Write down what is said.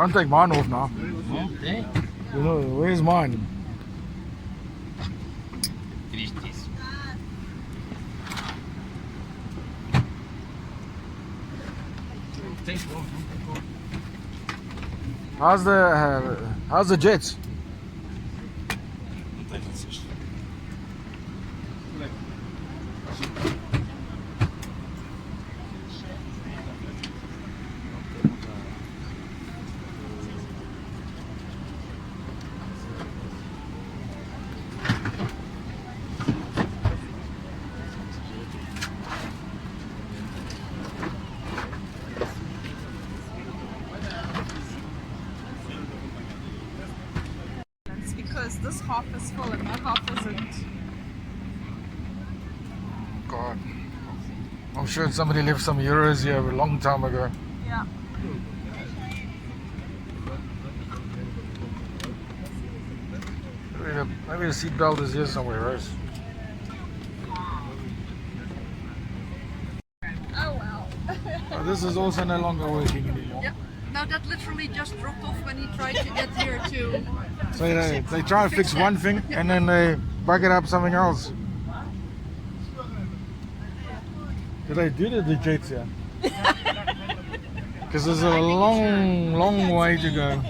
Can't take mine off now. Okay. You know, where's mine? Christies. How's the jets? Because this half is full and that half isn't. God, I'm sure somebody left some euros here a long time ago. Yeah. Maybe the seatbelt is here somewhere, Rose. Oh well. Oh, this is also no longer working anymore. Yep. No, that literally just dropped off when he tried to get here too. So they try to fix one thing and then they bug it up something else. Did they do the jets here? Because there's a long way to go.